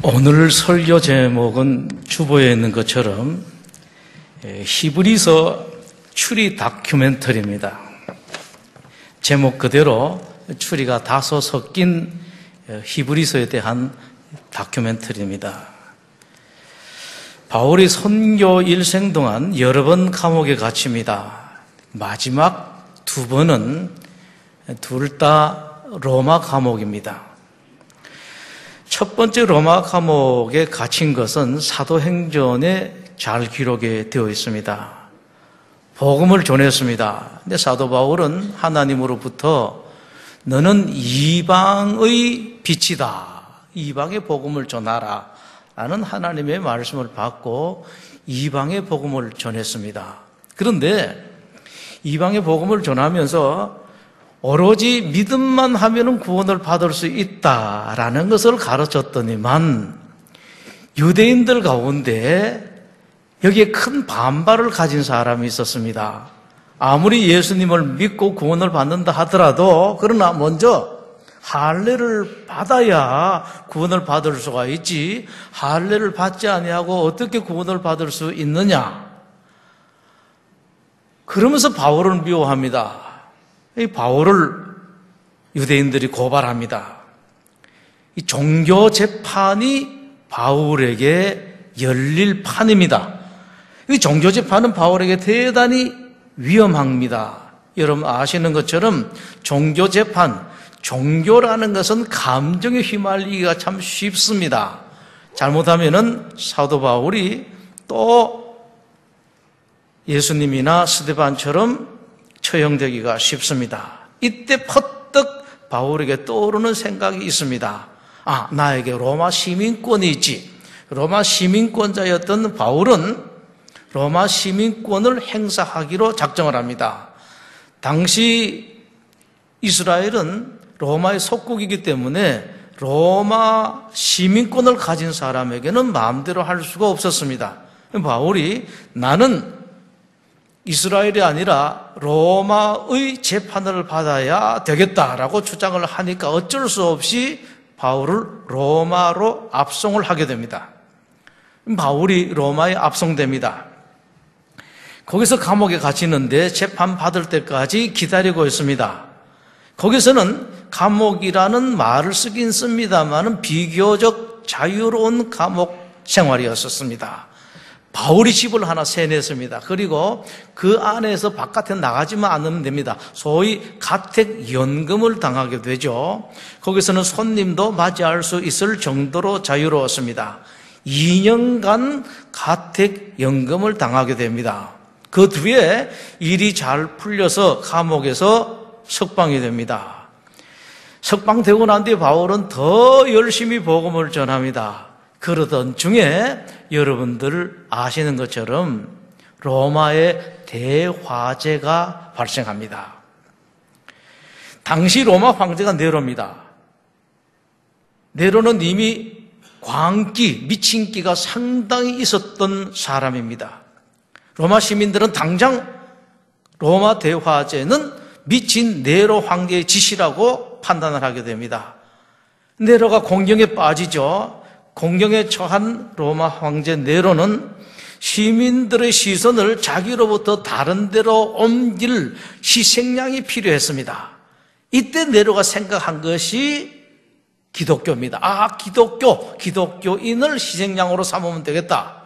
오늘 설교 제목은 주보에 있는 것처럼 히브리서 추리 다큐멘터리입니다. 제목 그대로 추리가 다소 섞인 히브리서에 대한 다큐멘터리입니다. 바울이 선교 일생 동안 여러 번 감옥에 갇힙니다. 마지막 두 번은 둘 다 로마 감옥입니다. 첫 번째 로마 감옥에 갇힌 것은 사도행전에 잘 기록이 되어 있습니다. 복음을 전했습니다. 근데 사도 바울은 하나님으로부터 너는 이방의 빛이다. 이방의 복음을 전하라. 라는 하나님의 말씀을 받고 이방의 복음을 전했습니다. 그런데 이방의 복음을 전하면서 오로지 믿음만 하면은 구원을 받을 수 있다라는 것을 가르쳤더니만 유대인들 가운데 여기에 큰 반발을 가진 사람이 있었습니다. 아무리 예수님을 믿고 구원을 받는다 하더라도 그러나 먼저 할례를 받아야 구원을 받을 수가 있지 할례를 받지 아니하고 어떻게 구원을 받을 수 있느냐? 그러면서 바울을 미워합니다. 이 바울을 유대인들이 고발합니다. 이 종교 재판이 바울에게 열릴 판입니다. 이 종교 재판은 바울에게 대단히 위험합니다. 여러분 아시는 것처럼 종교 재판, 종교라는 것은 감정에 휘말리기가 참 쉽습니다. 잘못하면은 사도 바울이 또 예수님이나 스데반처럼 처형되기가 쉽습니다. 이때 퍼뜩 바울에게 떠오르는 생각이 있습니다. 나에게 로마 시민권이 있지. 로마 시민권자였던 바울은 로마 시민권을 행사하기로 작정을 합니다. 당시 이스라엘은 로마의 속국이기 때문에 로마 시민권을 가진 사람에게는 마음대로 할 수가 없었습니다. 바울이 나는 이스라엘이 아니라 로마의 재판을 받아야 되겠다라고 주장을 하니까 어쩔 수 없이 바울을 로마로 압송을 하게 됩니다. 바울이 로마에 압송됩니다. 거기서 감옥에 갇히는데 재판 받을 때까지 기다리고 있습니다. 거기서는 감옥이라는 말을 쓰긴 씁니다만 비교적 자유로운 감옥 생활이었었습니다. 바울이 집을 하나 세냈습니다. 그리고 그 안에서 바깥에 나가지만 않으면 됩니다. 소위 가택연금을 당하게 되죠. 거기서는 손님도 맞이할 수 있을 정도로 자유로웠습니다. 2년간 가택연금을 당하게 됩니다. 그 뒤에 일이 잘 풀려서 감옥에서 석방이 됩니다. 석방되고 난 뒤에 바울은 더 열심히 복음을 전합니다. 그러던 중에 여러분들 아시는 것처럼 로마의 대화재가 발생합니다. 당시 로마 황제가 네로입니다. 네로는 이미 광기, 미친 기가 상당히 있었던 사람입니다. 로마 시민들은 당장 로마 대화재는 미친 네로 황제의 짓이라고 판단을 하게 됩니다. 네로가 공경에 빠지죠. 공경에 처한 로마 황제 네로는 시민들의 시선을 자기로부터 다른 데로 옮길 희생양이 필요했습니다. 이때 네로가 생각한 것이 기독교입니다. 기독교인을 희생양으로 삼으면 되겠다.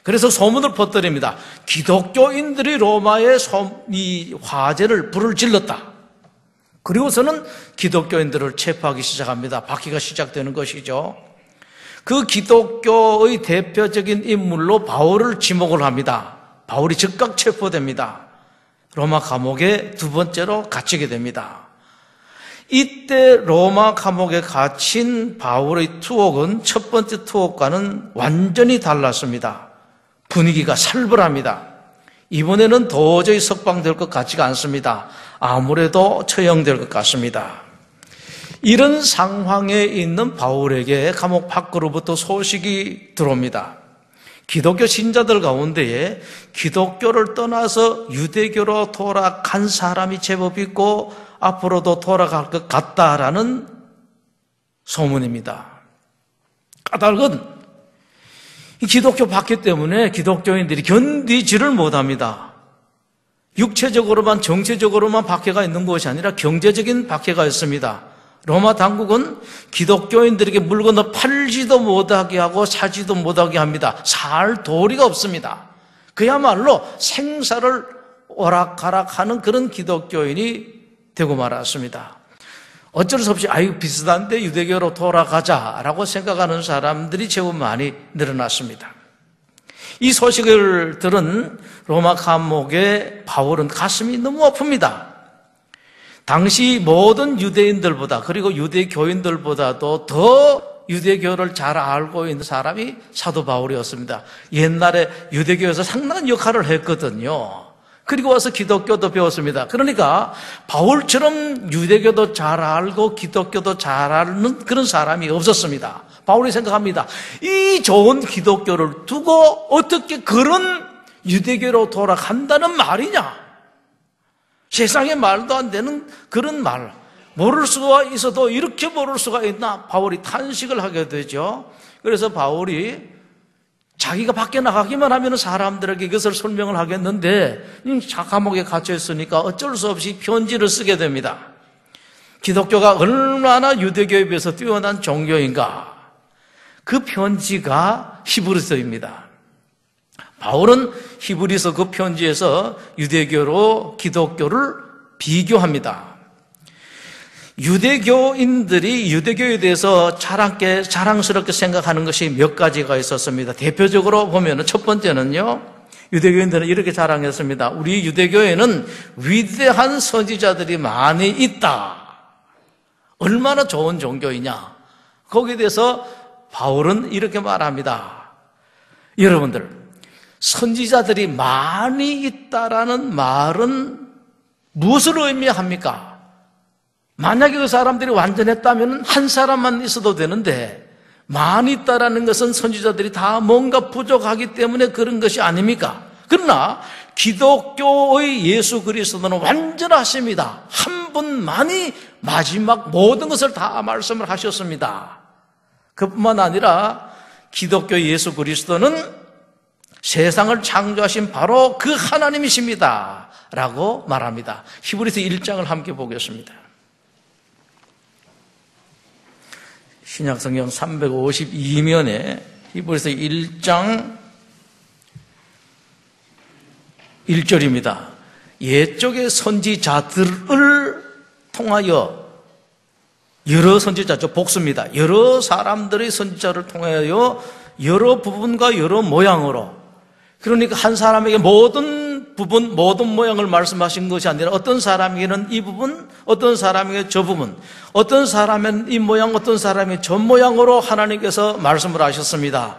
그래서 소문을 퍼뜨립니다. 기독교인들이 로마의 이 화재를 불을 질렀다. 그리고서는 기독교인들을 체포하기 시작합니다. 박해가 시작되는 것이죠. 그 기독교의 대표적인 인물로 바울을 지목을 합니다. 바울이 즉각 체포됩니다. 로마 감옥에 두 번째로 갇히게 됩니다. 이때 로마 감옥에 갇힌 바울의 투옥은 첫 번째 투옥과는 완전히 달랐습니다. 분위기가 살벌합니다. 이번에는 도저히 석방될 것 같지가 않습니다. 아무래도 처형될 것 같습니다. 이런 상황에 있는 바울에게 감옥 밖으로부터 소식이 들어옵니다. 기독교 신자들 가운데에 기독교를 떠나서 유대교로 돌아간 사람이 제법 있고 앞으로도 돌아갈 것 같다라는 소문입니다. 까닭은 이 기독교 박해 때문에 기독교인들이 견디지를 못합니다. 육체적으로만 정체적으로만 박해가 있는 것이 아니라 경제적인 박해가 있습니다. 로마 당국은 기독교인들에게 물건을 팔지도 못하게 하고 사지도 못하게 합니다. 살 도리가 없습니다. 그야말로 생사를 오락가락하는 그런 기독교인이 되고 말았습니다. 어쩔 수 없이 비슷한데 유대교로 돌아가자라고 생각하는 사람들이 제법 많이 늘어났습니다. 이 소식을 들은 로마 감옥의 바울은 가슴이 너무 아픕니다. 당시 모든 유대인들보다 그리고 유대교인들보다도 더 유대교를 잘 알고 있는 사람이 사도 바울이었습니다. 옛날에 유대교에서 상당한 역할을 했거든요. 그리고 와서 기독교도 배웠습니다. 그러니까 바울처럼 유대교도 잘 알고 기독교도 잘 아는 그런 사람이 없었습니다. 바울이 생각합니다. 이 좋은 기독교를 두고 어떻게 그런 유대교로 돌아간다는 말이냐? 세상에 말도 안 되는 그런 말. 모를 수가 있어도 이렇게 모를 수가 있나? 바울이 탄식을 하게 되죠. 그래서 바울이 자기가 밖에 나가기만 하면 사람들에게 이것을 설명을 하겠는데 감옥에 갇혀 있으니까 어쩔 수 없이 편지를 쓰게 됩니다. 기독교가 얼마나 유대교에 비해서 뛰어난 종교인가? 그 편지가 히브리서입니다. 바울은 히브리서 그 편지에서 유대교로 기독교를 비교합니다. 유대교인들이 유대교에 대해서 자랑스럽게 생각하는 것이 몇 가지가 있었습니다. 대표적으로 보면 첫 번째는요, 유대교인들은 이렇게 자랑했습니다. 우리 유대교에는 위대한 선지자들이 많이 있다. 얼마나 좋은 종교이냐. 거기에 대해서 바울은 이렇게 말합니다. 여러분들, 선지자들이 많이 있다라는 말은 무엇을 의미합니까? 만약에 그 사람들이 완전했다면 한 사람만 있어도 되는데 많이 있다라는 것은 선지자들이 다 뭔가 부족하기 때문에 그런 것이 아닙니까? 그러나 기독교의 예수 그리스도는 완전하십니다. 한 분만이 마지막 모든 것을 다 말씀을 하셨습니다. 그뿐만 아니라 기독교 예수 그리스도는 세상을 창조하신 바로 그 하나님이십니다 라고 말합니다. 히브리서 1장을 함께 보겠습니다. 신약성경 352면에 히브리서 1장 1절입니다. 옛적의 선지자들을 통하여 여러 선지자죠. 복수입니다. 여러 사람들의 선지자를 통하여 여러 부분과 여러 모양으로, 그러니까 한 사람에게 모든 부분, 모든 모양을 말씀하신 것이 아니라 어떤 사람에게는 이 부분, 어떤 사람에게 저 부분, 어떤 사람은 이 모양, 어떤 사람이 저 모양으로 하나님께서 말씀을 하셨습니다.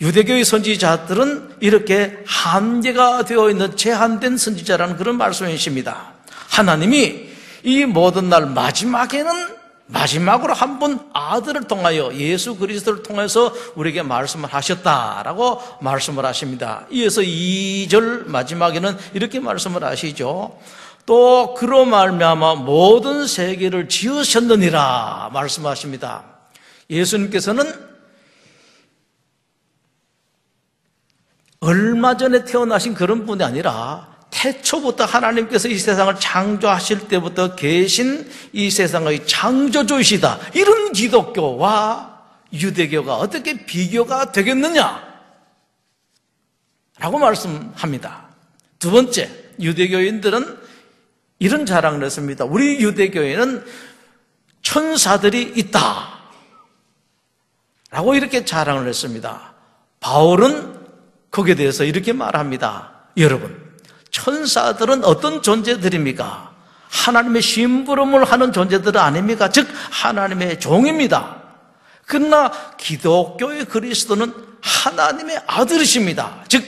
유대교의 선지자들은 이렇게 한계가 되어 있는 제한된 선지자라는 그런 말씀이십니다. 하나님이 이 모든 날 마지막으로 한 분 아들을 통하여 예수 그리스도를 통해서 우리에게 말씀을 하셨다라고 말씀을 하십니다. 이어서 2절 마지막에는 이렇게 말씀을 하시죠. 또 그로 말미암아 모든 세계를 지으셨느니라 말씀하십니다. 예수님께서는 얼마 전에 태어나신 그런 분이 아니라 태초부터 하나님께서 이 세상을 창조하실 때부터 계신 이 세상의 창조주이시다. 이런 기독교와 유대교가 어떻게 비교가 되겠느냐? 라고 말씀합니다. 두 번째, 유대교인들은 이런 자랑을 했습니다. 우리 유대교에는 천사들이 있다. 라고 이렇게 자랑을 했습니다. 바울은 거기에 대해서 이렇게 말합니다. 여러분, 천사들은 어떤 존재들입니까? 하나님의 심부름을 하는 존재들은 아닙니까? 즉 하나님의 종입니다. 그러나 기독교의 그리스도는 하나님의 아들이십니다. 즉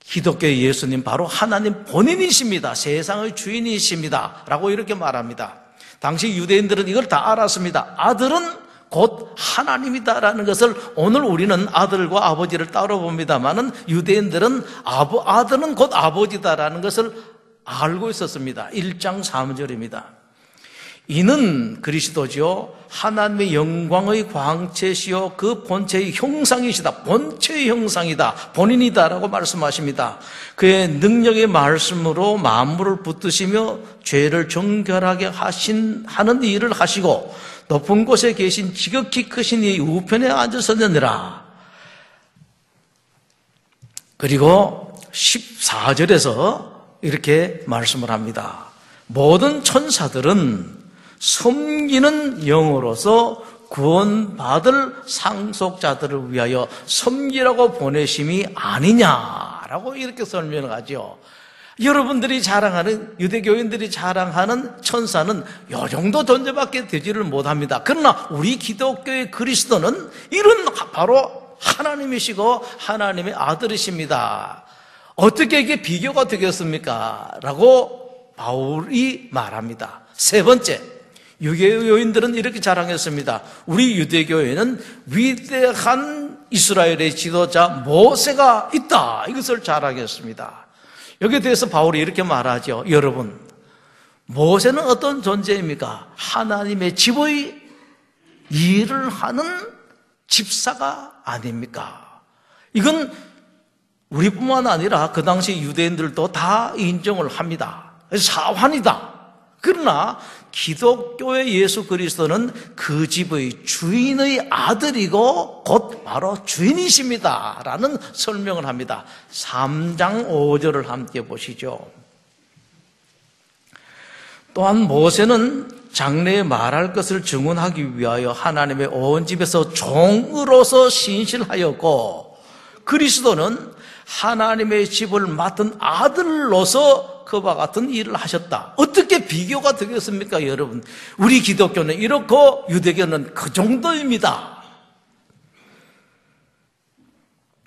기독교의 예수님 바로 하나님 본인이십니다. 세상의 주인이십니다 라고 이렇게 말합니다. 당시 유대인들은 이걸 다 알았습니다. 아들은 곧 하나님이다라는 것을 오늘 우리는 아들과 아버지를 따로 봅니다만은 유대인들은 아들은 곧 아버지다라는 것을 알고 있었습니다. 1장 3절입니다. 이는 그리스도죠. 하나님의 영광의 광채시요 그 본체의 형상이시다. 본체의 형상이다. 본인이다라고 말씀하십니다. 그의 능력의 말씀으로 만물을 붙드시며 죄를 정결하게 하는 일을 하시고 높은 곳에 계신 지극히 크신 이 우편에 앉으셨느니라. 그리고 14절에서 이렇게 말씀을 합니다. 모든 천사들은 섬기는 영으로서 구원받을 상속자들을 위하여 섬기라고 보내심이 아니냐라고 이렇게 설명을 하죠. 여러분들이 자랑하는, 유대교인들이 자랑하는 천사는 이 정도 존재밖에 되지를 못합니다. 그러나 우리 기독교의 그리스도는 이런 바로 하나님이시고 하나님의 아들이십니다. 어떻게 이게 비교가 되겠습니까? 라고 바울이 말합니다. 세 번째, 유대교인들은 이렇게 자랑했습니다. 우리 유대교회는 위대한 이스라엘의 지도자 모세가 있다. 이것을 자랑했습니다. 여기에 대해서 바울이 이렇게 말하죠. 여러분, 모세는 어떤 존재입니까? 하나님의 집의 일을 하는 집사가 아닙니까? 이건 우리뿐만 아니라 그 당시 유대인들도 다 인정을 합니다. 사환이다. 그러나 기독교의 예수 그리스도는 그 집의 주인의 아들이고 곧 바로 주인이십니다 라는 설명을 합니다. 3장 5절을 함께 보시죠. 또한 모세는 장래에 말할 것을 증언하기 위하여 하나님의 온 집에서 종으로서 신실하였고 그리스도는 하나님의 집을 맡은 아들로서 그와 같은 일을 하셨다. 어떻게 비교가 되겠습니까, 여러분? 우리 기독교는 이렇고 유대교는 그 정도입니다.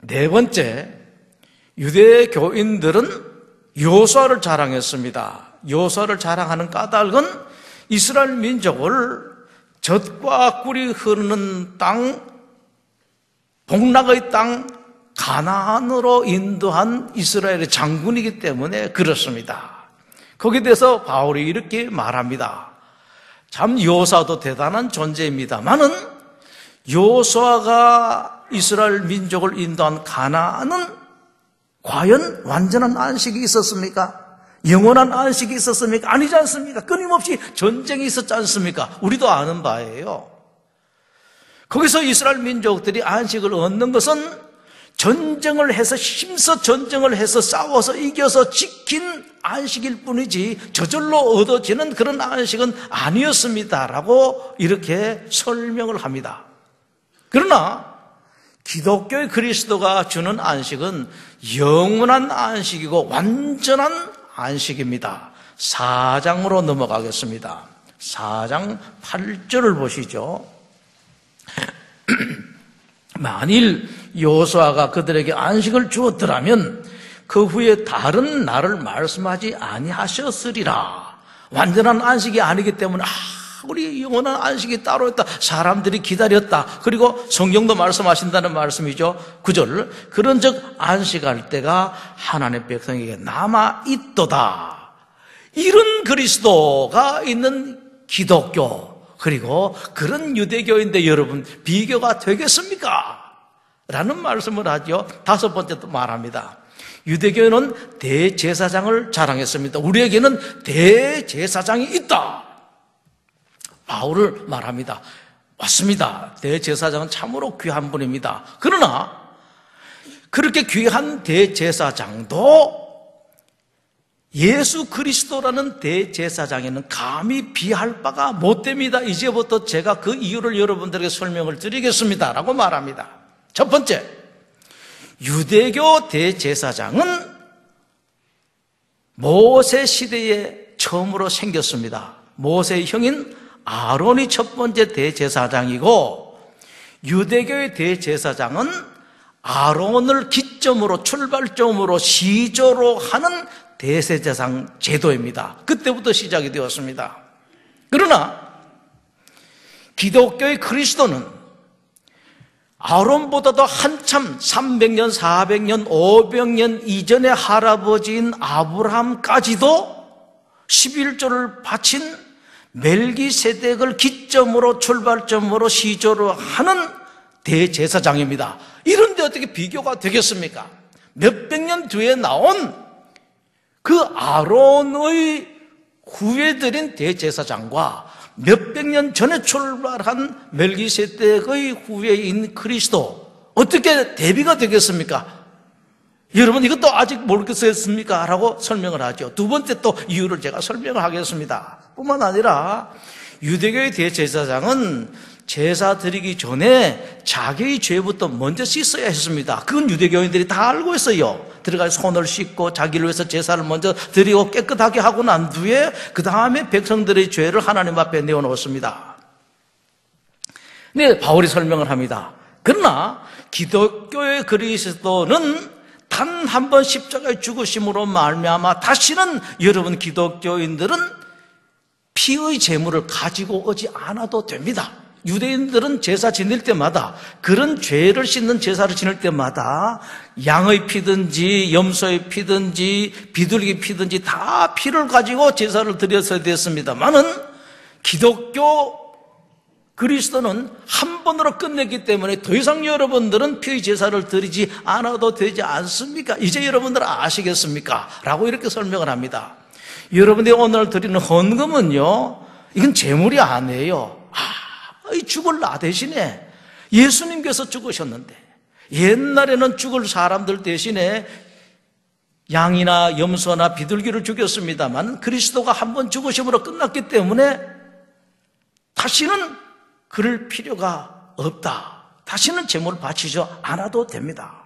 네 번째, 유대교인들은 요수아를 자랑했습니다. 요수아를 자랑하는 까닭은 이스라엘 민족을 젖과 꿀이 흐르는 땅, 복락의 땅 가나안으로 인도한 이스라엘의 장군이기 때문에 그렇습니다. 거기에 대해서 바울이 이렇게 말합니다. 참 요수아도 대단한 존재입니다만은 요수아가 이스라엘 민족을 인도한 가나안은 과연 완전한 안식이 있었습니까? 영원한 안식이 있었습니까? 아니지 않습니까? 끊임없이 전쟁이 있었지 않습니까? 우리도 아는 바예요. 거기서 이스라엘 민족들이 안식을 얻는 것은 전쟁을 해서 힘써 전쟁을 해서 싸워서 이겨서 지킨 안식일 뿐이지 저절로 얻어지는 그런 안식은 아니었습니다라고 이렇게 설명을 합니다. 그러나 기독교의 그리스도가 주는 안식은 영원한 안식이고 완전한 안식입니다. 4장으로 넘어가겠습니다. 4장 8절을 보시죠. 만일 요수아가 그들에게 안식을 주었더라면 그 후에 다른 날을 말씀하지 아니하셨으리라. 완전한 안식이 아니기 때문에 우리 영원한 안식이 따로 있다. 사람들이 기다렸다. 그리고 성경도 말씀하신다는 말씀이죠. 9절 그런즉 안식할 때가 하나님의 백성에게 남아있도다. 이런 그리스도가 있는 기독교 그리고 그런 유대교인데 여러분 비교가 되겠습니까? 라는 말씀을 하죠. 다섯 번째 또 말합니다. 유대교는 대제사장을 자랑했습니다. 우리에게는 대제사장이 있다. 바울을 말합니다. 맞습니다. 대제사장은 참으로 귀한 분입니다. 그러나 그렇게 귀한 대제사장도 예수 그리스도라는 대제사장에는 감히 비할 바가 못 됩니다. 이제부터 제가 그 이유를 여러분들에게 설명을 드리겠습니다. 라고 말합니다. 첫 번째, 유대교 대제사장은 모세 시대에 처음으로 생겼습니다. 모세의 형인 아론이 첫 번째 대제사장이고 유대교의 대제사장은 아론을 기점으로 출발점으로 시조로 하는 대제사장 제도입니다. 그때부터 시작이 되었습니다. 그러나 기독교의 그리스도는 아론보다도 한참 300년, 400년, 500년 이전의 할아버지인 아브라함까지도 11조를 바친 멜기세덱을 기점으로 출발점으로 시조를 하는 대제사장입니다. 이런데 어떻게 비교가 되겠습니까? 몇백 년 뒤에 나온 그 아론의 후예들인 대제사장과 몇백 년 전에 출발한 멜기세덱의 후예인 그리스도, 어떻게 대비가 되겠습니까? 여러분, 이것도 아직 모르겠습니까? 라고 설명을 하죠. 두 번째 또 이유를 제가 설명을 하겠습니다. 뿐만 아니라 유대교의 대제사장은 제사 드리기 전에 자기의 죄부터 먼저 씻어야 했습니다. 그건 유대교인들이 다 알고 있어요. 들어가서 손을 씻고 자기를 위해서 제사를 먼저 드리고 깨끗하게 하고 난 뒤에 그 다음에 백성들의 죄를 하나님 앞에 내어놓습니다. 네, 바울이 설명을 합니다. 그러나 기독교의 그리스도는 단 한 번 십자가에 죽으심으로 말미암아 다시는 여러분 기독교인들은 피의 제물을 가지고 오지 않아도 됩니다. 유대인들은 제사 지낼 때마다, 그런 죄를 씻는 제사를 지낼 때마다 양의 피든지 염소의 피든지 비둘기 피든지 다 피를 가지고 제사를 드렸어야 됐습니다만은 기독교 그리스도는 한 번으로 끝냈기 때문에 더 이상 여러분들은 피의 제사를 드리지 않아도 되지 않습니까? 이제 여러분들 아시겠습니까? 라고 이렇게 설명을 합니다. 여러분들이 오늘 드리는 헌금은요, 이건 제물이 아니에요. 이 죽을 나 대신에 예수님께서 죽으셨는데, 옛날에는 죽을 사람들 대신에 양이나 염소나 비둘기를 죽였습니다만 그리스도가 한 번 죽으심으로 끝났기 때문에 다시는 그럴 필요가 없다. 다시는 제물을 바치지 않아도 됩니다.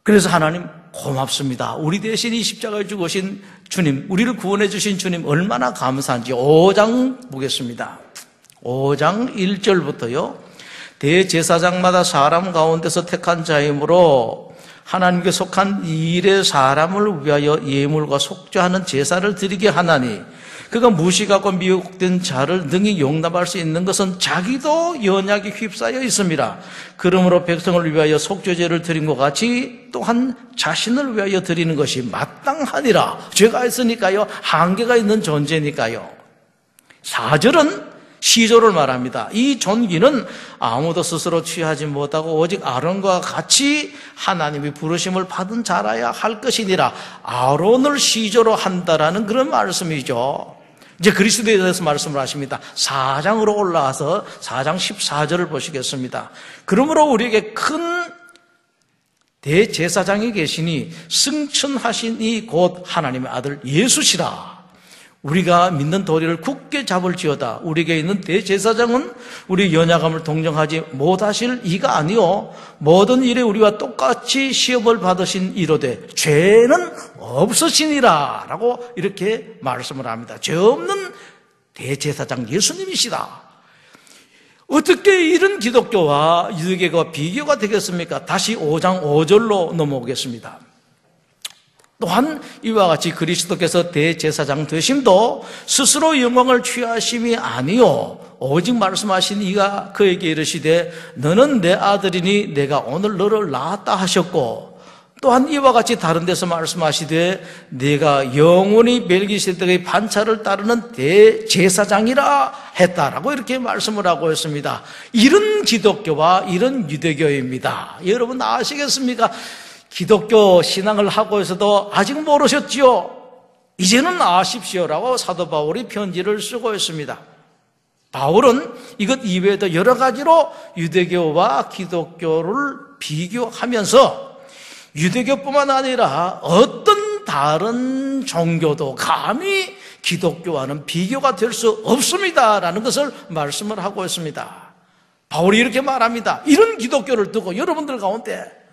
그래서 하나님 고맙습니다. 우리 대신 이 십자가에 죽으신 주님, 우리를 구원해 주신 주님 얼마나 감사한지 5장 보겠습니다. 5장 1절부터요. 대제사장마다 사람 가운데서 택한 자이므로 하나님께 속한 일의 사람을 위하여 예물과 속죄하는 제사를 드리게 하나니, 그가 무식하고 미혹된 자를 능히 용납할 수 있는 것은 자기도 연약에 휩싸여 있습니다. 그러므로 백성을 위하여 속죄제를 드린 것 같이 또한 자신을 위하여 드리는 것이 마땅하니라. 죄가 있으니까요, 한계가 있는 존재니까요. 4절은 시조를 말합니다. 이 존귀는 아무도 스스로 취하지 못하고 오직 아론과 같이 하나님이 부르심을 받은 자라야 할 것이니라. 아론을 시조로 한다라는 그런 말씀이죠. 이제 그리스도에 대해서 말씀을 하십니다. 4장으로 올라와서 4장 14절을 보시겠습니다. 그러므로 우리에게 큰 대제사장이 계시니 승천하신 이 곧 하나님의 아들 예수시라. 우리가 믿는 도리를 굳게 잡을지어다. 우리에게 있는 대제사장은 우리 연약함을 동정하지 못하실 이가 아니요 모든 일에 우리와 똑같이 시험을 받으신 이로되 죄는 없으시니라 라고 이렇게 말씀을 합니다. 죄 없는 대제사장 예수님이시다. 어떻게 이런 기독교와 유대교가 비교가 되겠습니까? 다시 5장 5절로 넘어오겠습니다. 또한 이와 같이 그리스도께서 대제사장 되심도 스스로 영광을 취하심이 아니요 오직 말씀하신 이가 그에게 이르시되 너는 내 아들이니 내가 오늘 너를 낳았다 하셨고, 또한 이와 같이 다른 데서 말씀하시되 내가 영원히 멜기세덱의 반차를 따르는 대제사장이라 했다라고 이렇게 말씀을 하고 있습니다. 이런 기독교와 이런 유대교입니다. 여러분 아시겠습니까? 기독교 신앙을 하고 있어도 아직 모르셨지요? 이제는 아십시오라고 사도 바울이 편지를 쓰고 있습니다. 바울은 이것 이외에도 여러 가지로 유대교와 기독교를 비교하면서 유대교뿐만 아니라 어떤 다른 종교도 감히 기독교와는 비교가 될 수 없습니다라는 것을 말씀을 하고 있습니다. 바울이 이렇게 말합니다. 이런 기독교를 두고 여러분들 가운데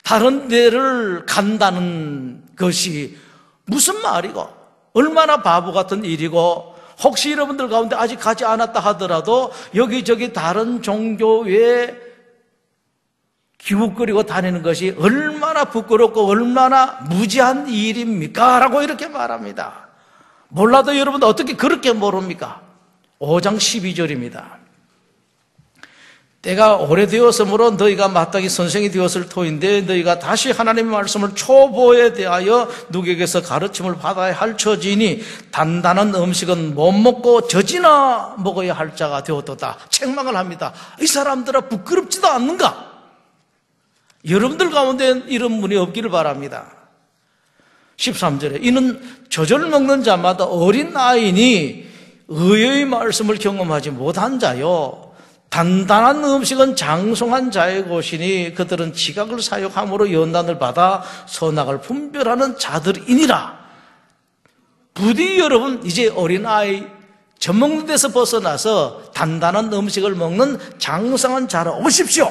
다른 데를 간다는 것이 무슨 말이고 얼마나 바보 같은 일이고, 혹시 여러분들 가운데 아직 가지 않았다 하더라도 여기저기 다른 종교에 기웃거리고 다니는 것이 얼마나 부끄럽고 얼마나 무지한 일입니까? 라고 이렇게 말합니다. 몰라도 여러분들 어떻게 그렇게 모릅니까? 5장 12절입니다. 때가 오래되었으므로 너희가 마땅히 선생이 되었을 터인데 너희가 다시 하나님의 말씀을 초보에 대하여 누구에게서 가르침을 받아야 할 처지니 단단한 음식은 못 먹고 젖이나 먹어야 할 자가 되었도다. 책망을 합니다. 이 사람들아 부끄럽지도 않는가? 여러분들 가운데 이런 분이 없기를 바랍니다. 13절에 이는 젖을 먹는 자마다 어린 아이니 의의 말씀을 경험하지 못한 자요 단단한 음식은 장성한 자의 것이니 그들은 지각을 사역함으로 연단을 받아 선악을 분별하는 자들이니라. 부디 여러분 이제 어린아이 젖 먹는 데서 벗어나서 단단한 음식을 먹는 장성한 자로 오십시오.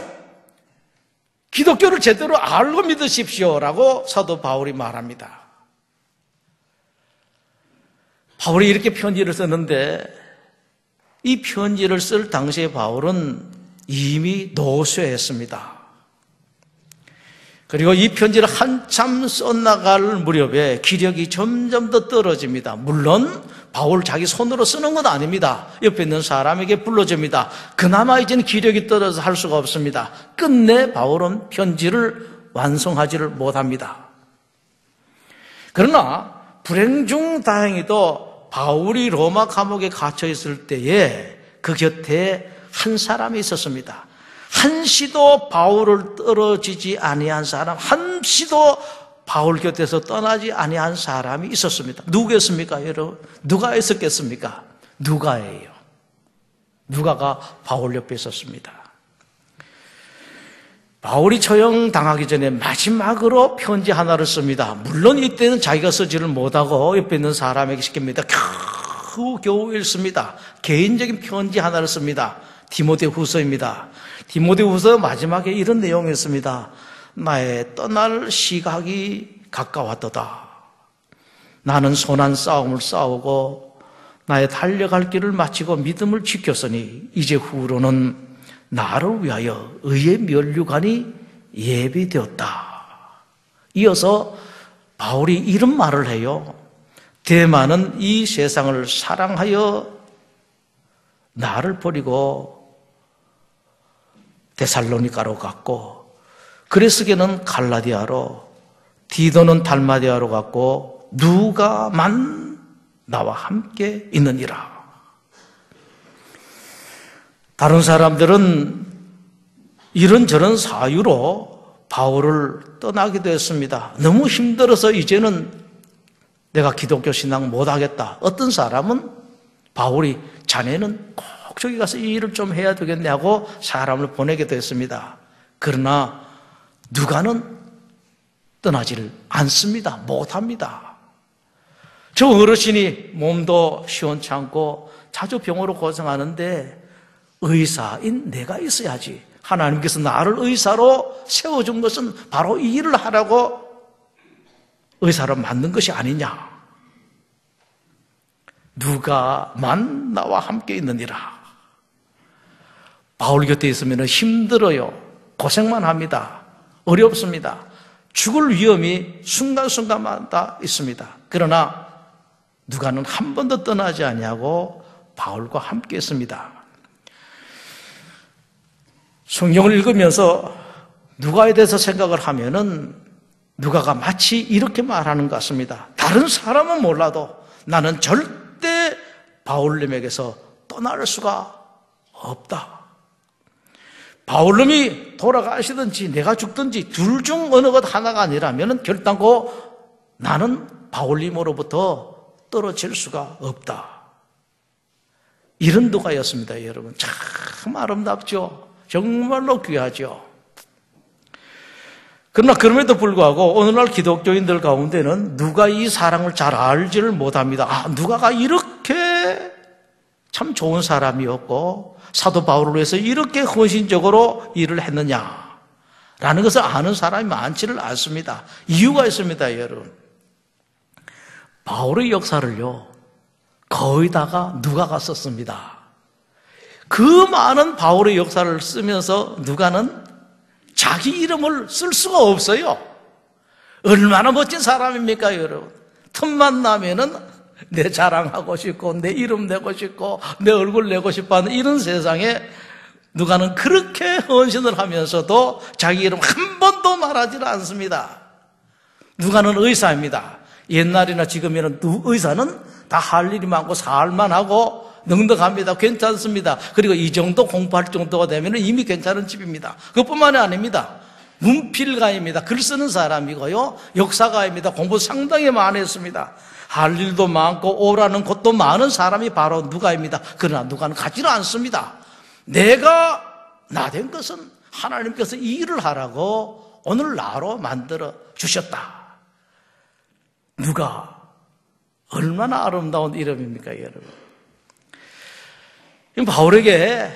기독교를 제대로 알고 믿으십시오라고 사도 바울이 말합니다. 바울이 이렇게 편지를 썼는데 이 편지를 쓸 당시에 바울은 이미 노쇠했습니다. 그리고 이 편지를 한참 써나갈 무렵에 기력이 점점 더 떨어집니다. 물론 바울 자기 손으로 쓰는 건 아닙니다. 옆에 있는 사람에게 불러줍니다. 그나마 이제는 기력이 떨어져서 할 수가 없습니다. 끝내 바울은 편지를 완성하지를 못합니다. 그러나 불행 중 다행히도 바울이 로마 감옥에 갇혀 있을 때에 그 곁에 한 사람이 있었습니다. 한시도 바울을 떨어지지 아니한 사람, 한시도 바울 곁에서 떠나지 아니한 사람이 있었습니다. 누구였습니까, 여러분? 누가 있었겠습니까? 누가예요. 누가가 바울 옆에 있었습니다. 바울이 처형당하기 전에 마지막으로 편지 하나를 씁니다. 물론 이때는 자기가 쓰지를 못하고 옆에 있는 사람에게 시킵니다. 겨우 읽습니다. 개인적인 편지 하나를 씁니다. 디모데후서입니다. 디모데후서 마지막에 이런 내용이었습니다. 나의 떠날 시각이 가까웠도다. 나는 선한 싸움을 싸우고 나의 달려갈 길을 마치고 믿음을 지켰으니 이제 후로는 나를 위하여 의의 면류관이 예비되었다. 이어서 바울이 이런 말을 해요. 데마는 이 세상을 사랑하여 나를 버리고 데살로니가로 갔고 그레스게는 갈라디아로 디도는 달마디아로 갔고 누가만 나와 함께 있느니라. 다른 사람들은 이런저런 사유로 바울을 떠나기도 했습니다. 너무 힘들어서 이제는 내가 기독교 신앙 못하겠다. 어떤 사람은 바울이 자네는 꼭 저기 가서 이 일을 좀 해야 되겠네 하고 사람을 보내기도 했습니다. 그러나 누가는 떠나지를 않습니다. 못합니다. 저 어르신이 몸도 시원찮고 자주 병으로 고생하는데 의사인 내가 있어야지. 하나님께서 나를 의사로 세워준 것은 바로 이 일을 하라고 의사로 만든 것이 아니냐. 누가만 나와 함께 있느니라. 바울 곁에 있으면 힘들어요. 고생만 합니다. 어렵습니다. 죽을 위험이 순간순간마다 있습니다. 그러나 누가는 한 번도 떠나지 아니하고 바울과 함께 했습니다. 성경을 읽으면서 누가에 대해서 생각을 하면은 누가가 마치 이렇게 말하는 것 같습니다. 다른 사람은 몰라도 나는 절대 바울님에게서 떠날 수가 없다. 바울님이 돌아가시든지 내가 죽든지 둘 중 어느 것 하나가 아니라면 결단코 나는 바울님으로부터 떨어질 수가 없다. 이런 누가였습니다, 여러분. 참 아름답죠? 정말로 귀하죠? 그러나 그럼에도 불구하고 오늘날 기독교인들 가운데는 누가 이 사랑을 잘 알지를 못합니다. 아, 누가가 이렇게 참 좋은 사람이었고 사도 바울을 위해서 이렇게 헌신적으로 일을 했느냐라는 것을 아는 사람이 많지를 않습니다. 이유가 있습니다, 여러분. 바울의 역사를요 거의 다가 누가가 썼습니다. 그 많은 바울의 역사를 쓰면서 누가는 자기 이름을 쓸 수가 없어요. 얼마나 멋진 사람입니까, 여러분? 틈만 나면은 내 자랑하고 싶고 내 이름 내고 싶고 내 얼굴 내고 싶어하는 이런 세상에 누가는 그렇게 헌신을 하면서도 자기 이름 한 번도 말하지 않습니다. 누가는 의사입니다. 옛날이나 지금이나 의사는 다 할 일이 많고 살만하고 넉넉합니다. 괜찮습니다. 그리고 이 정도 공부할 정도가 되면 이미 괜찮은 집입니다. 그것뿐만이 아닙니다. 문필가입니다. 글 쓰는 사람이고요. 역사가입니다. 공부 상당히 많이 했습니다. 할 일도 많고 오라는 곳도 많은 사람이 바로 누가입니다. 그러나 누가는 가지를 않습니다. 내가 나 된 것은 하나님께서 이 일을 하라고 오늘 나로 만들어 주셨다. 누가 얼마나 아름다운 이름입니까, 여러분? 바울에게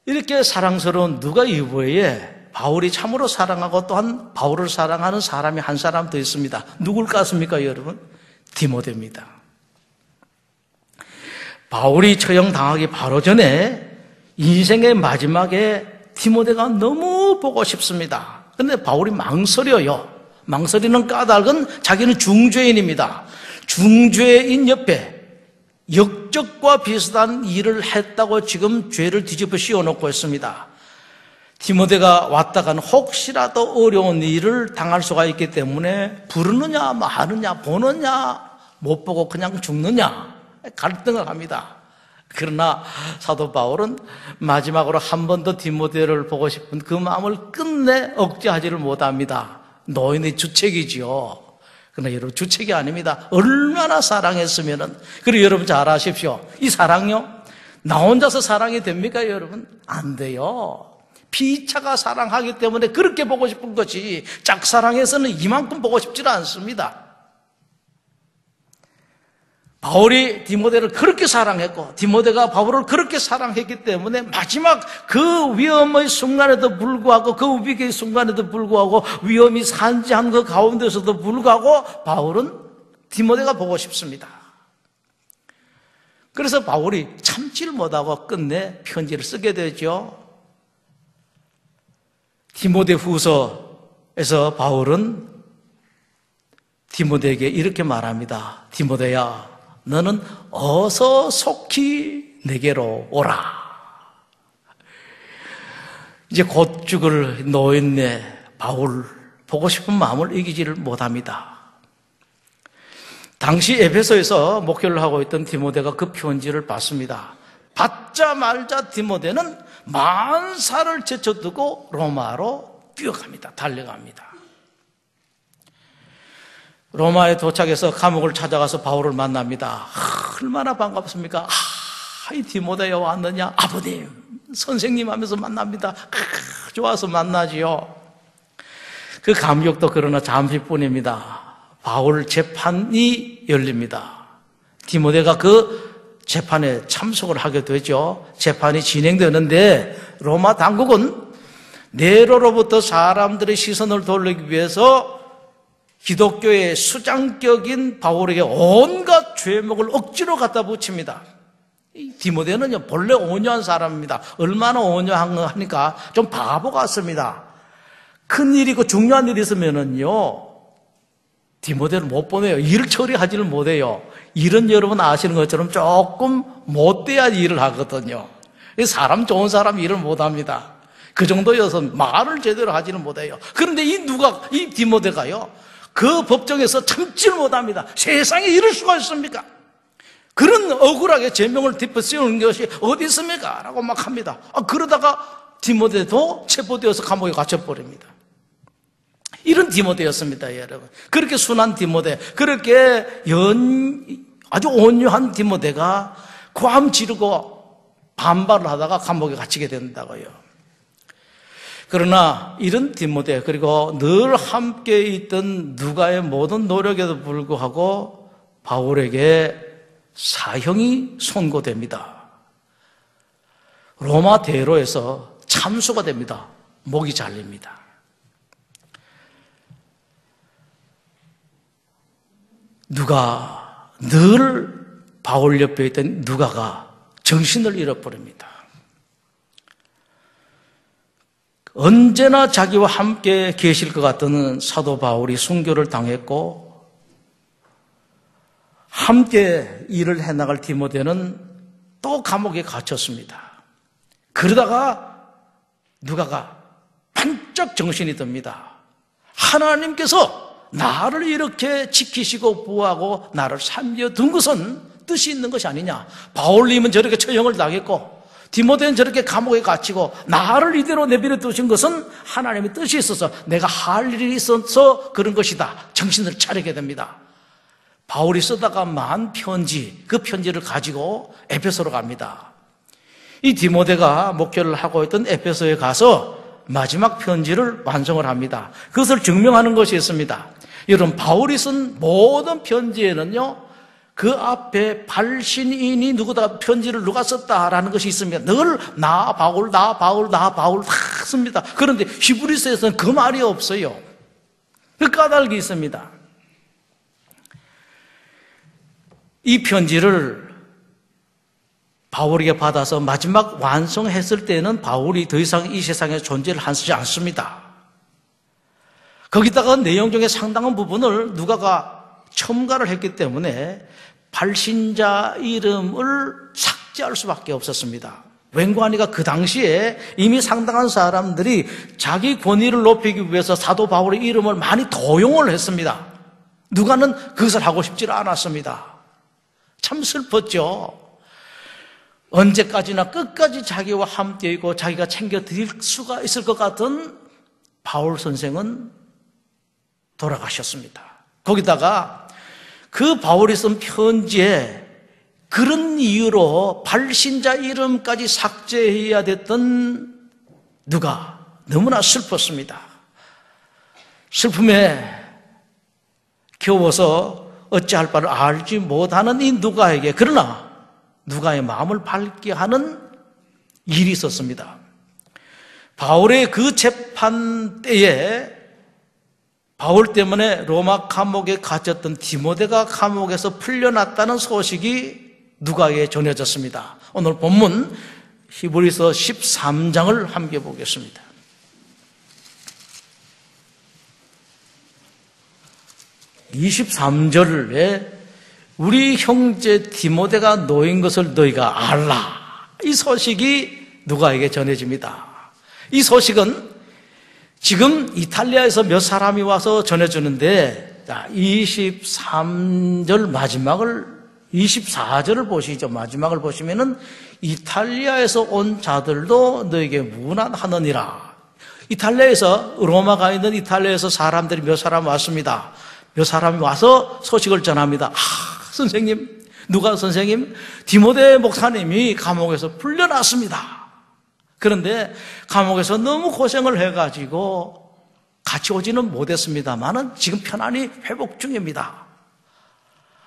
이렇게 사랑스러운 누가 이후에 바울이 참으로 사랑하고 또한 바울을 사랑하는 사람이 한 사람 더 있습니다. 누굴 같습니까, 여러분? 디모데입니다. 바울이 처형당하기 바로 전에 인생의 마지막에 디모데가 너무 보고 싶습니다. 그런데 바울이 망설여요. 망설이는 까닭은 자기는 중죄인입니다. 중죄인 옆에 역적과 비슷한 일을 했다고 지금 죄를 뒤집어 씌워놓고 있습니다. 디모데가 왔다가는 혹시라도 어려운 일을 당할 수가 있기 때문에 부르느냐 마느냐 보느냐 못 보고 그냥 죽느냐 갈등을 합니다. 그러나 사도 바울은 마지막으로 한 번 더 디모데를 보고 싶은 그 마음을 끝내 억제하지를 못합니다. 노인의 주책이지요. 그러나 여러분 주책이 아닙니다. 얼마나 사랑했으면은. 그리고 여러분 잘 아십시오. 이 사랑요 나 혼자서 사랑이 됩니까, 여러분? 안 돼요. 피차가 사랑하기 때문에 그렇게 보고 싶은 거지 짝사랑해서는 이만큼 보고 싶지는 않습니다. 바울이 디모데를 그렇게 사랑했고 디모데가 바울을 그렇게 사랑했기 때문에 마지막 그 위험의 순간에도 불구하고 그 위기의 순간에도 불구하고 위험이 산지한 그 가운데서도 불구하고 바울은 디모데가 보고 싶습니다. 그래서 바울이 참지를 못하고 끝내 편지를 쓰게 되죠. 디모데 후서에서 바울은 디모데에게 이렇게 말합니다. 디모데야, 너는 어서 속히 내게로 오라. 이제 곧 죽을 노인네 바울 보고 싶은 마음을 이기지를 못합니다. 당시 에베소에서 목회를 하고 있던 디모데가 그 편지를 받습니다. 받자 말자 디모데는 만사를 제쳐두고 로마로 뛰어갑니다. 달려갑니다. 로마에 도착해서 감옥을 찾아가서 바울을 만납니다. 얼마나 반갑습니까? 이 디모데여 왔느냐? 아버님, 선생님 하면서 만납니다. 좋아서 만나지요. 그 감격도 그러나 잠시뿐입니다. 바울 재판이 열립니다. 디모데가 그 재판에 참석을 하게 되죠. 재판이 진행되는데 로마 당국은 네로로부터 사람들의 시선을 돌리기 위해서 기독교의 수장격인 바울에게 온갖 죄목을 억지로 갖다 붙입니다. 디모데는요 본래 온유한 사람입니다. 얼마나 온유하니까 좀 바보 같습니다. 큰 일이고 중요한 일이 있으면은요 디모데를 못 보내요. 일 처리하지를 못해요. 일은 여러분 아시는 것처럼 조금 못돼야 일을 하거든요. 사람 좋은 사람 일을 못합니다. 그 정도여서 말을 제대로 하지는 못해요. 그런데 이 디모데가요 그 법정에서 참지를 못합니다. 세상에 이럴 수가 있습니까? 그런 억울하게 제명을 뒷받치는 것이 어디 있습니까? 라고 막 합니다. 그러다가 디모데도 체포되어서 감옥에 갇혀버립니다. 이런 디모데였습니다, 여러분. 그렇게 순한 디모데, 그렇게 아주 온유한 디모데가 고함 지르고 반발을 하다가 감옥에 갇히게 된다고요. 그러나 이런 디모데, 그리고 늘 함께 있던 누가의 모든 노력에도 불구하고 바울에게 사형이 선고됩니다. 로마 대로에서 참수가 됩니다. 목이 잘립니다. 누가 늘 바울 옆에 있던 누가가 정신을 잃어버립니다. 언제나 자기와 함께 계실 것 같던 사도 바울이 순교를 당했고 함께 일을 해나갈 디모데는 또 감옥에 갇혔습니다. 그러다가 누가가 반짝 정신이 듭니다. 하나님께서 나를 이렇게 지키시고 보호하고 나를 살려둔 것은 뜻이 있는 것이 아니냐. 바울님은 저렇게 처형을 당했고 디모데는 저렇게 감옥에 갇히고 나를 이대로 내버려 두신 것은 하나님의 뜻이 있어서 내가 할 일이 있어서 그런 것이다. 정신을 차리게 됩니다. 바울이 쓰다가 만 편지, 그 편지를 가지고 에베소로 갑니다. 이 디모데가 목회를 하고 있던 에베소에 가서 마지막 편지를 완성을 합니다. 그것을 증명하는 것이 있습니다. 여러분, 바울이 쓴 모든 편지에는요, 그 앞에 발신인이 누구다, 편지를 누가 썼다라는 것이 있습니다. 늘 나 바울, 나 바울, 나 바울 다 씁니다. 그런데 히브리서에서는 그 말이 없어요. 그 까닭이 있습니다. 이 편지를 바울에게 받아서 마지막 완성했을 때는 바울이 더 이상 이 세상에 존재를 하지 않습니다. 거기다가 내용 중에 상당한 부분을 누가가 첨가를 했기 때문에 발신자 이름을 삭제할 수밖에 없었습니다. 웬관이가 그 당시에 이미 상당한 사람들이 자기 권위를 높이기 위해서 사도 바울의 이름을 많이 도용을 했습니다. 누가는 그것을 하고 싶지 않았습니다. 참 슬펐죠. 언제까지나 끝까지 자기와 함께 있고 자기가 챙겨드릴 수가 있을 것 같은 바울 선생은 돌아가셨습니다. 거기다가 그 바울이 쓴 편지에 그런 이유로 발신자 이름까지 삭제해야 됐던 누가 너무나 슬펐습니다. 슬픔에 겨워서 어찌할 바를 알지 못하는 이 누가에게, 그러나 누가의 마음을 밝게 하는 일이 있었습니다. 바울의 그 재판 때에 바울 때문에 로마 감옥에 갇혔던 디모데가 감옥에서 풀려났다는 소식이 누가에게 전해졌습니다. 오늘 본문 히브리서 13장을 함께 보겠습니다. (23절에) 우리 형제 디모데가 놓인 것을 너희가 알라. 이 소식이 누가에게 전해집니다. 이 소식은 지금 이탈리아에서 몇 사람이 와서 전해주는데, 23절 마지막을, 24절을 보시죠. 마지막을 보시면은 이탈리아에서 온 자들도 너에게 문안하느니라. 이탈리아에서, 로마가 있는 이탈리아에서 사람들이 몇 사람 왔습니다. 몇 사람이 와서 소식을 전합니다. 선생님, 누가 선생님? 디모데 목사님이 감옥에서 풀려났습니다. 그런데 감옥에서 너무 고생을 해가지고 같이 오지는 못했습니다만은 지금 편안히 회복 중입니다.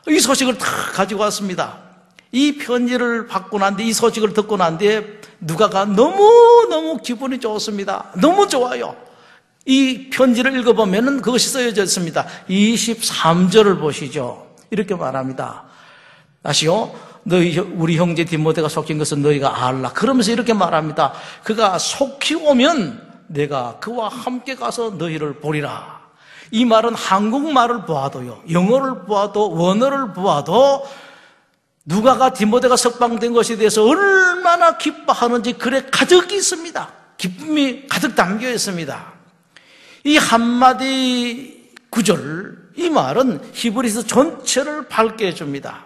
이 소식을 다 가지고 왔습니다. 이 편지를 받고 난 뒤에, 이 소식을 듣고 난 뒤에 누가가 너무너무 기분이 좋습니다. 너무 좋아요. 이 편지를 읽어보면 그것이 쓰여져 있습니다. 23절을 보시죠. 이렇게 말합니다. 다시요. 우리 형제 디모데가 속힌 것은 너희가 알라. 그러면서 이렇게 말합니다. 그가 속히 오면 내가 그와 함께 가서 너희를 보리라. 이 말은 한국말을 보아도요, 영어를 보아도, 원어를 보아도 누가가 디모데가 석방된 것에 대해서 얼마나 기뻐하는지 글에 가득 있습니다. 기쁨이 가득 담겨 있습니다. 이 한마디 구절, 이 말은 히브리서 전체를 밝게 해줍니다.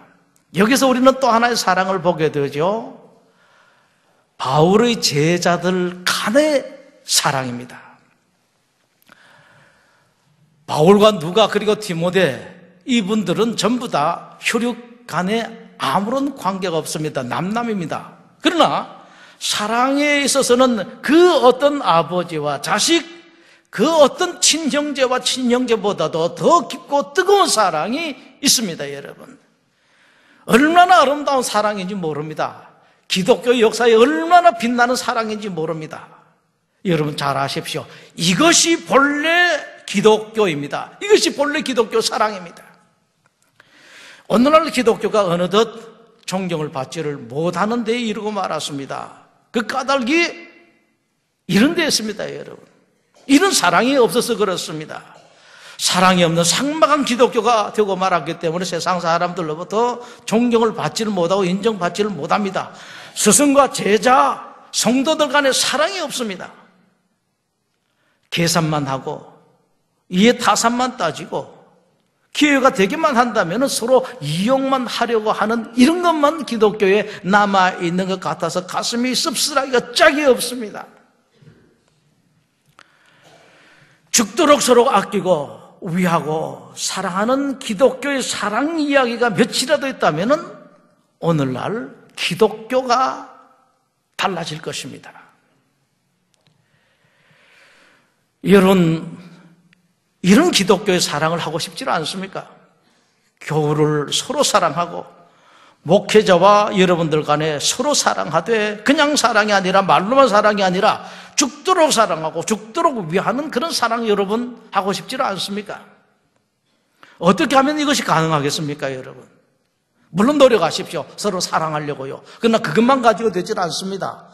여기서 우리는 또 하나의 사랑을 보게 되죠. 바울의 제자들 간의 사랑입니다. 바울과 누가 그리고 디모데, 이분들은 전부 다 혈육 간에 아무런 관계가 없습니다. 남남입니다. 그러나 사랑에 있어서는 그 어떤 아버지와 자식, 그 어떤 친형제와 친형제보다도 더 깊고 뜨거운 사랑이 있습니다. 여러분, 얼마나 아름다운 사랑인지 모릅니다. 기독교 역사에 얼마나 빛나는 사랑인지 모릅니다. 여러분 잘 아십시오. 이것이 본래 기독교입니다. 이것이 본래 기독교 사랑입니다. 오늘날 기독교가 어느덧 존경을 받지를 못하는 데에 이르고 말았습니다. 그 까닭이 이런 데 있습니다. 여러분, 이런 사랑이 없어서 그렇습니다. 사랑이 없는 삭막한 기독교가 되고 말았기 때문에 세상 사람들로부터 존경을 받지를 못하고 인정받지를 못합니다. 스승과 제자, 성도들 간에 사랑이 없습니다. 계산만 하고 이해타산만 따지고 기회가 되기만 한다면 서로 이용만 하려고 하는 이런 것만 기독교에 남아있는 것 같아서 가슴이 씁쓸하기가 짝이 없습니다. 죽도록 서로 아끼고 위하고 사랑하는 기독교의 사랑 이야기가 며칠이라도 있다면 오늘날 기독교가 달라질 것입니다. 여러분, 이런 기독교의 사랑을 하고 싶지 않습니까? 교우를 서로 사랑하고 목회자와 여러분들 간에 서로 사랑하되 그냥 사랑이 아니라 말로만 사랑이 아니라 죽도록 사랑하고 죽도록 위하는 그런 사랑 여러분 하고 싶지 않습니까? 어떻게 하면 이것이 가능하겠습니까, 여러분? 물론 노력하십시오. 서로 사랑하려고요. 그러나 그것만 가지고 되질 않습니다.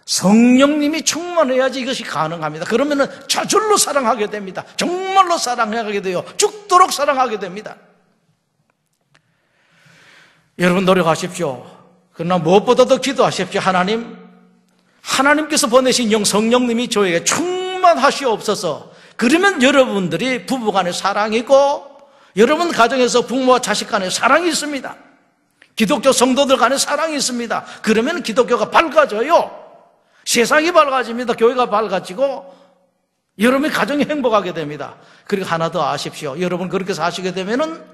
성령님이 충만해야지 이것이 가능합니다. 그러면은 저절로 사랑하게 됩니다. 정말로 사랑하게 돼요. 죽도록 사랑하게 됩니다. 여러분 노력하십시오. 그러나 무엇보다도 기도하십시오. 하나님께서 보내신 영 성령님이 저에게 충만하시옵소서. 그러면 여러분들이 부부간에 사랑이 있고 여러분 가정에서 부모와 자식 간에 사랑이 있습니다. 기독교 성도들 간에 사랑이 있습니다. 그러면 기독교가 밝아져요. 세상이 밝아집니다. 교회가 밝아지고 여러분의 가정이 행복하게 됩니다. 그리고 하나 더 아십시오. 여러분 그렇게 사시게 되면은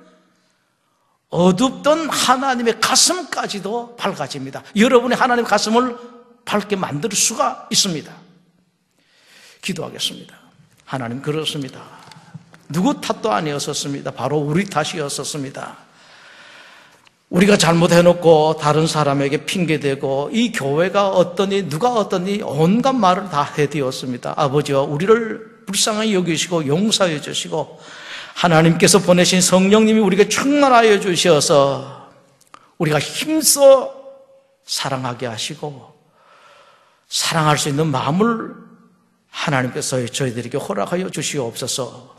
어둡던 하나님의 가슴까지도 밝아집니다. 여러분의 하나님 가슴을 밝게 만들 수가 있습니다. 기도하겠습니다. 하나님 그렇습니다. 누구 탓도 아니었었습니다. 바로 우리 탓이었었습니다. 우리가 잘못해놓고 다른 사람에게 핑계대고 이 교회가 어떠니 누가 어떠니 온갖 말을 다 해대었습니다. 아버지와 우리를 불쌍히 여기시고 용서해 주시고 하나님께서 보내신 성령님이 우리에게 충만하여 주셔서 우리가 힘써 사랑하게 하시고 사랑할 수 있는 마음을 하나님께서 저희들에게 허락하여 주시옵소서.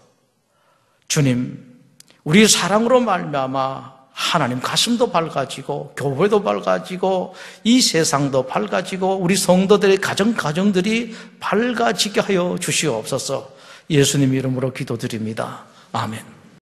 주님, 우리 사랑으로 말미암아 하나님 가슴도 밝아지고 교회도 밝아지고 이 세상도 밝아지고 우리 성도들의 가정들이 밝아지게 하여 주시옵소서. 예수님 이름으로 기도드립니다. 아멘.